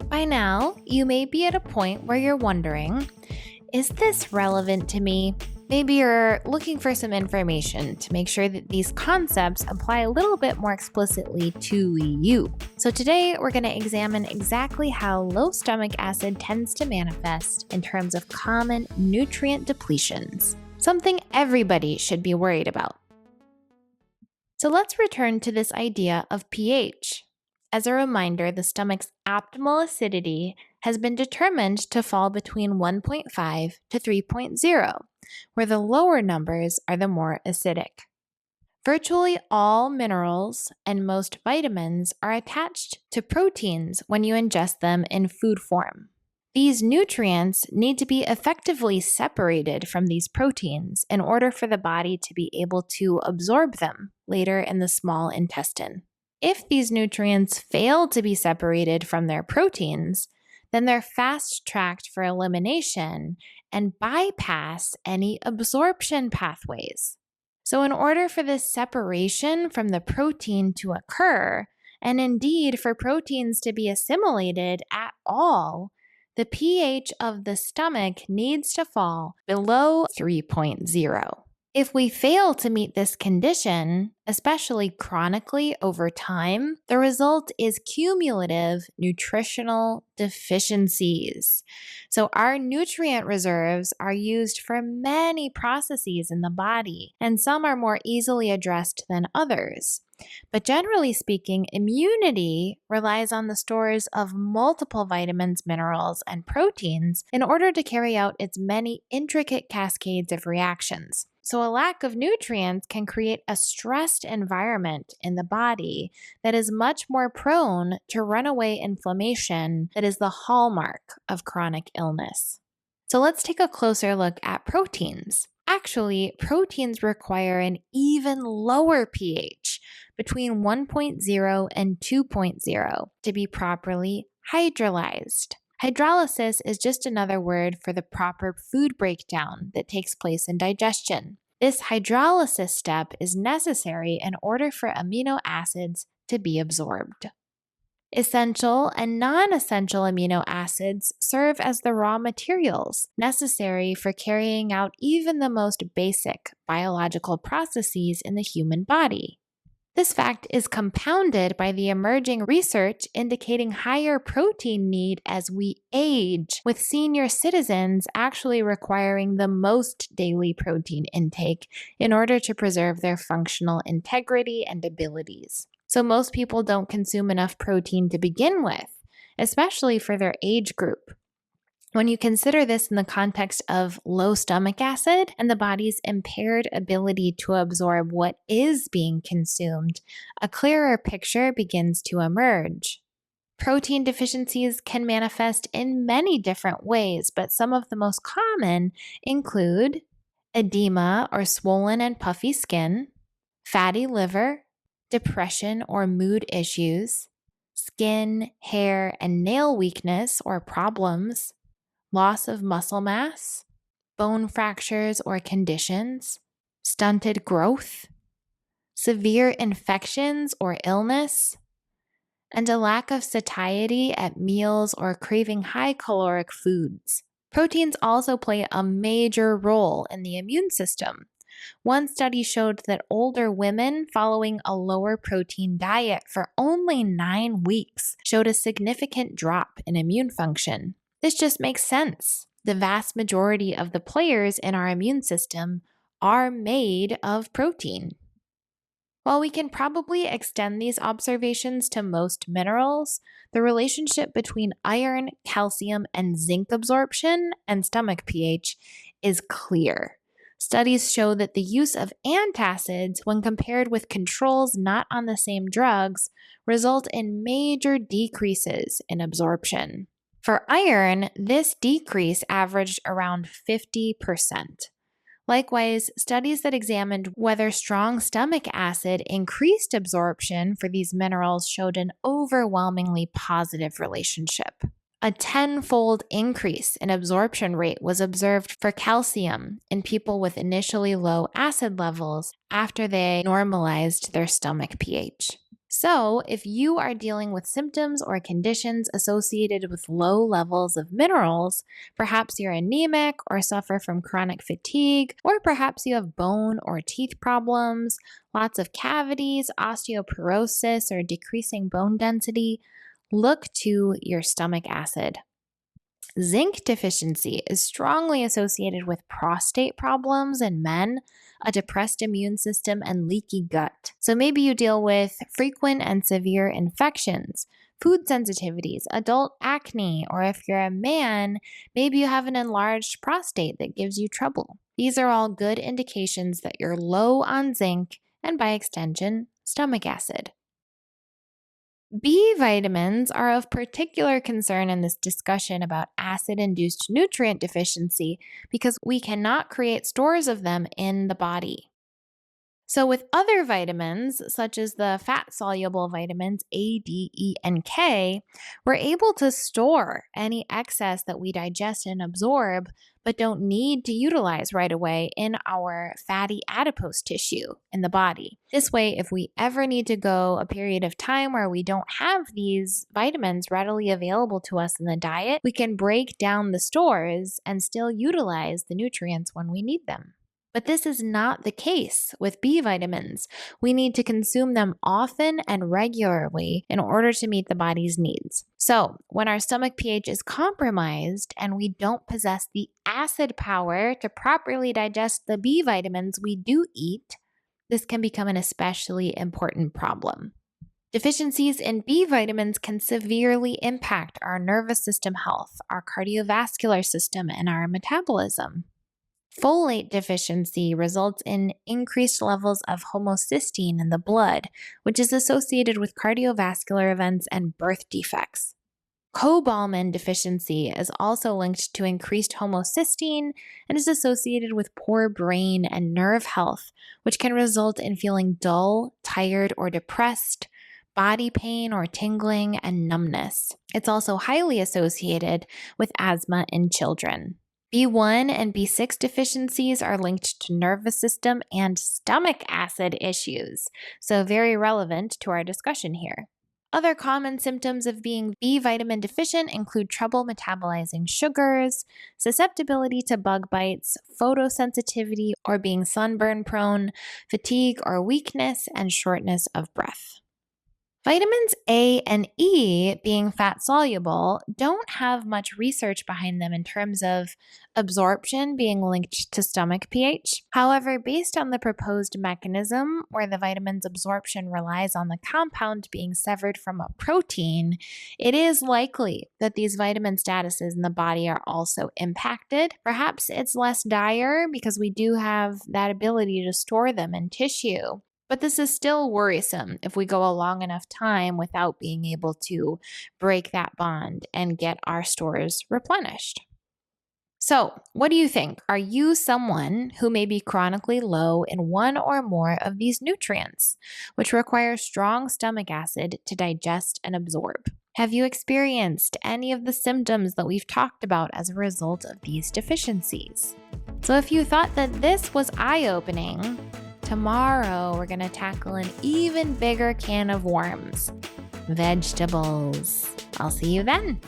By now, you may be at a point where you're wondering, is this relevant to me? Maybe you're looking for some information to make sure that these concepts apply a little bit more explicitly to you. So today, we're going to examine exactly how low stomach acid tends to manifest in terms of common nutrient depletions, something everybody should be worried about. So let's return to this idea of pH. As a reminder, the stomach's optimal acidity has been determined to fall between 1.5 to 3.0, where the lower numbers are the more acidic. Virtually all minerals and most vitamins are attached to proteins when you ingest them in food form. These nutrients need to be effectively separated from these proteins in order for the body to be able to absorb them later in the small intestine. If these nutrients fail to be separated from their proteins, then they're fast-tracked for elimination and bypass any absorption pathways. So in order for this separation from the protein to occur, and indeed for proteins to be assimilated at all, the pH of the stomach needs to fall below 3.0. If we fail to meet this condition, especially chronically over time, the result is cumulative nutritional deficiencies. So our nutrient reserves are used for many processes in the body, and some are more easily addressed than others. But generally speaking, immunity relies on the stores of multiple vitamins, minerals, and proteins in order to carry out its many intricate cascades of reactions. So a lack of nutrients can create a stressed environment in the body that is much more prone to runaway inflammation that is the hallmark of chronic illness. So let's take a closer look at proteins. Actually, proteins require an even lower pH, between 1.0 and 2.0, to be properly hydrolyzed. Hydrolysis is just another word for the proper food breakdown that takes place in digestion. This hydrolysis step is necessary in order for amino acids to be absorbed. Essential and non-essential amino acids serve as the raw materials necessary for carrying out even the most basic biological processes in the human body. This fact is compounded by the emerging research indicating higher protein need as we age, with senior citizens actually requiring the most daily protein intake in order to preserve their functional integrity and abilities. So most people don't consume enough protein to begin with, especially for their age group. When you consider this in the context of low stomach acid and the body's impaired ability to absorb what is being consumed, a clearer picture begins to emerge. Protein deficiencies can manifest in many different ways, but some of the most common include edema or swollen and puffy skin, fatty liver, depression or mood issues, skin, hair, and nail weakness or problems, loss of muscle mass, bone fractures or conditions, stunted growth, severe infections or illness, and a lack of satiety at meals or craving high caloric foods. Proteins also play a major role in the immune system. One study showed that older women following a lower protein diet for only 9 weeks showed a significant drop in immune function. This just makes sense. The vast majority of the players in our immune system are made of protein. While we can probably extend these observations to most minerals, the relationship between iron, calcium, and zinc absorption and stomach pH is clear. Studies show that the use of antacids, when compared with controls not on the same drugs, result in major decreases in absorption. For iron, this decrease averaged around 50%. Likewise, studies that examined whether strong stomach acid increased absorption for these minerals showed an overwhelmingly positive relationship. A 10-fold increase in absorption rate was observed for calcium in people with initially low acid levels after they normalized their stomach pH. So, if you are dealing with symptoms or conditions associated with low levels of minerals, perhaps you're anemic or suffer from chronic fatigue, or perhaps you have bone or teeth problems, lots of cavities, osteoporosis, or decreasing bone density, look to your stomach acid. Zinc deficiency is strongly associated with prostate problems in men, a depressed immune system, and leaky gut. So maybe you deal with frequent and severe infections, food sensitivities, adult acne, or if you're a man, maybe you have an enlarged prostate that gives you trouble. These are all good indications that you're low on zinc and, by extension, stomach acid. B vitamins are of particular concern in this discussion about acid-induced nutrient deficiency because we cannot create stores of them in the body. So, with other vitamins, such as the fat soluble vitamins A, D, E, and K, we're able to store any excess that we digest and absorb, but don't need to utilize right away in our fatty adipose tissue in the body. This way, if we ever need to go a period of time where we don't have these vitamins readily available to us in the diet, we can break down the stores and still utilize the nutrients when we need them. But this is not the case with B vitamins. We need to consume them often and regularly in order to meet the body's needs. So, when our stomach pH is compromised and we don't possess the acid power to properly digest the B vitamins we do eat, this can become an especially important problem. Deficiencies in B vitamins can severely impact our nervous system health, our cardiovascular system, and our metabolism. Folate deficiency results in increased levels of homocysteine in the blood, which is associated with cardiovascular events and birth defects. Cobalamin deficiency is also linked to increased homocysteine and is associated with poor brain and nerve health, which can result in feeling dull, tired, or depressed, body pain or tingling, and numbness. It's also highly associated with asthma in children. B1 and B6 deficiencies are linked to nervous system and stomach acid issues, so very relevant to our discussion here. Other common symptoms of being B vitamin deficient include trouble metabolizing sugars, susceptibility to bug bites, photosensitivity or being sunburn prone, fatigue or weakness, and shortness of breath. Vitamins A and E, being fat soluble, don't have much research behind them in terms of absorption being linked to stomach pH. However, based on the proposed mechanism where the vitamin's absorption relies on the compound being severed from a protein, it is likely that these vitamin statuses in the body are also impacted. Perhaps it's less dire because we do have that ability to store them in tissue. But this is still worrisome if we go a long enough time without being able to break that bond and get our stores replenished. So, what do you think? Are you someone who may be chronically low in one or more of these nutrients, which require strong stomach acid to digest and absorb? Have you experienced any of the symptoms that we've talked about as a result of these deficiencies? So, if you thought that this was eye-opening, tomorrow, we're going to tackle an even bigger can of worms: vegetables. I'll see you then.